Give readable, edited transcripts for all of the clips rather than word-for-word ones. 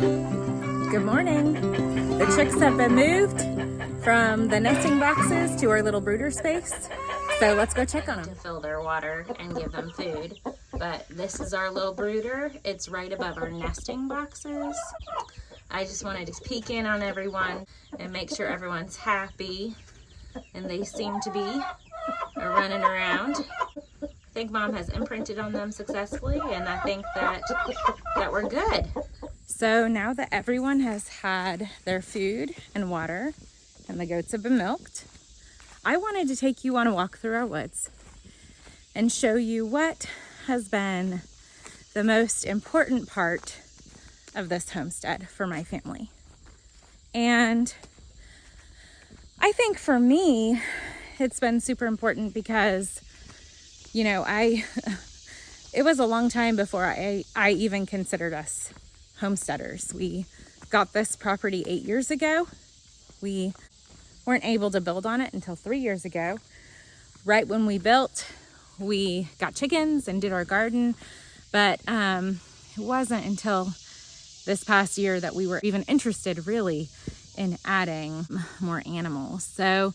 Good morning. The chicks have been moved from the nesting boxes to our little brooder space. So let's go check on them. To fill their water and give them food. But this is our little brooder. It's right above our nesting boxes. I just wanted to peek in on everyone and make sure everyone's happy. And they seem to be running around. I think Mom has imprinted on them successfully, and I think that we're good. So now that everyone has had their food and water and the goats have been milked, I wanted to take you on a walk through our woods and show you what has been the most important part of this homestead for my family. And I think for me, it's been super important because, you know, it was a long time before I even considered us homesteaders. We got this property 8 years ago. We weren't able to build on it until 3 years ago. Right when we built, we got chickens and did our garden, but it wasn't until this past year that we were even interested really in adding more animals. So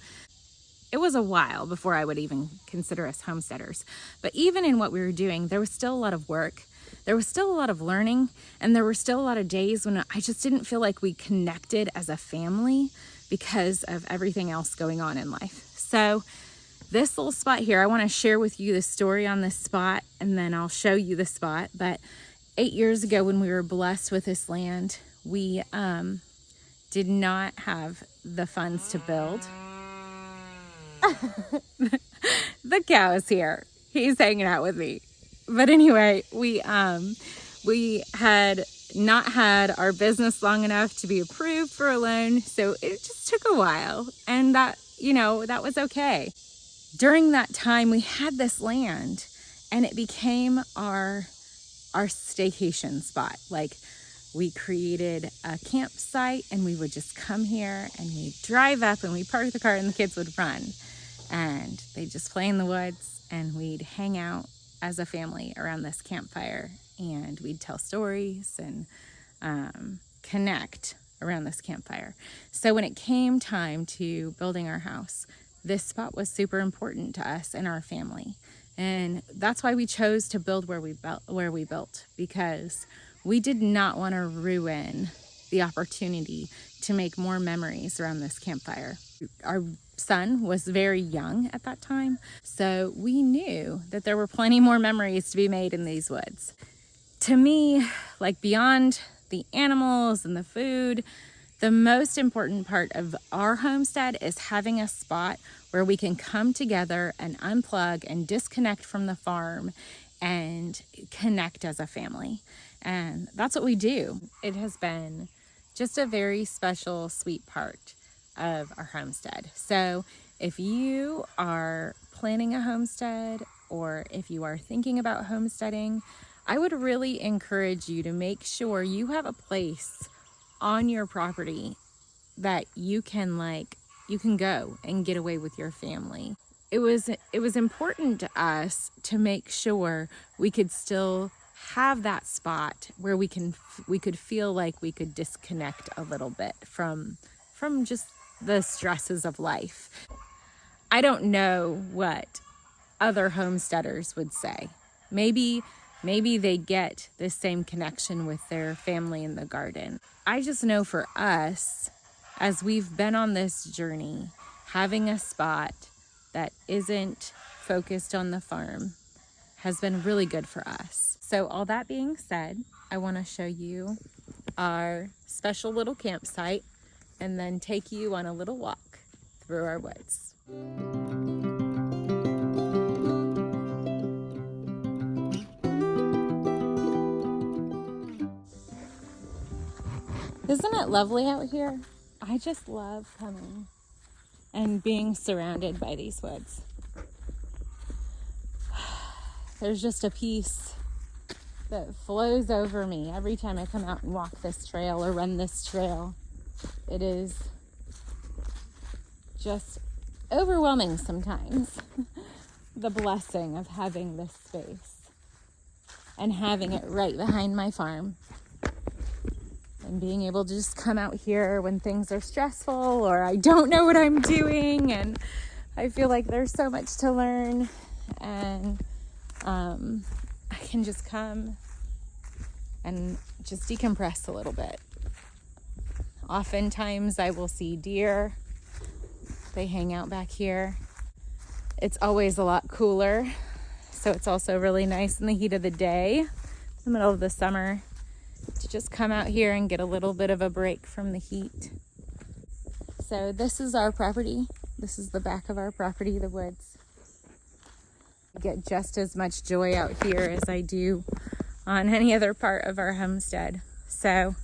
it was a while before I would even consider us homesteaders. But even in what we were doing, there was still a lot of work. There was still a lot of learning, and there were still a lot of days when I just didn't feel like we connected as a family because of everything else going on in life. So this little spot here, I want to share with you the story on this spot, and then I'll show you the spot. But 8 years ago when we were blessed with this land, we did not have the funds to build. The cow is here. He's hanging out with me. But anyway, we had not had our business long enough to be approved for a loan, so it just took a while, and that was okay. During that time, we had this land, and it became our staycation spot. Like, we created a campsite, and we would just come here, and we'd drive up, and we'd park the car, and the kids would run, and they'd just play in the woods, and we'd hang out as a family around this campfire, and we'd tell stories and connect around this campfire. So when it came time to building our house, this spot was super important to us and our family. And that's why we chose to build where we built, because we did not want to ruin the opportunity to make more memories around this campfire. Our son was very young at that time, so we knew that there were plenty more memories to be made in these woods. To me, like, beyond the animals and the food, the most important part of our homestead is having a spot where we can come together and unplug and disconnect from the farm and connect as a family. And that's what we do. It has been just a very special, sweet part of our homestead. So if you are planning a homestead, or if you are thinking about homesteading, I would really encourage you to make sure you have a place on your property that you can go and get away with your family. It was important to us to make sure we could still have that spot where we could feel like we could disconnect a little bit from just the stresses of life. I don't know what other homesteaders would say. Maybe they get the same connection with their family in the garden. I just know for us, as we've been on this journey, having a spot that isn't focused on the farm has been really good for us. So all that being said, I want to show you our special little campsite and then take you on a little walk through our woods. Isn't it lovely out here? I just love coming and being surrounded by these woods. There's just a peace that flows over me every time I come out and walk this trail or run this trail. It is just overwhelming sometimes, the blessing of having this space and having it right behind my farm. and being able to just come out here when things are stressful or I don't know what I'm doing and I feel like there's so much to learn, and I can just come and just decompress a little bit. Oftentimes I will see deer. They hang out back here. It's always a lot cooler, so it's also really nice in the heat of the day, in the middle of the summer, to just come out here and get a little bit of a break from the heat. So this is our property. This is the back of our property, the woods. I get just as much joy out here as I do on any other part of our homestead. So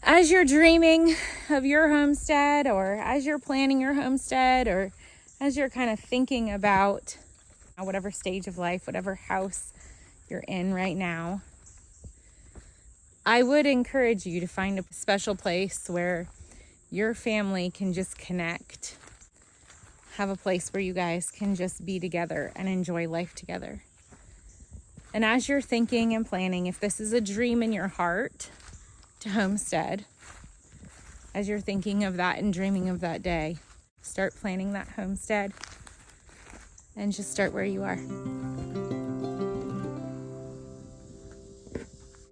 as you're dreaming of your homestead, or as you're planning your homestead, or as you're kind of thinking about whatever stage of life, whatever house you're in right now, I would encourage you to find a special place where your family can just connect. Have a place where you guys can just be together and enjoy life together. And as you're thinking and planning, if this is a dream in your heart to homestead, as you're thinking of that and dreaming of that day, start planning that homestead and just start where you are.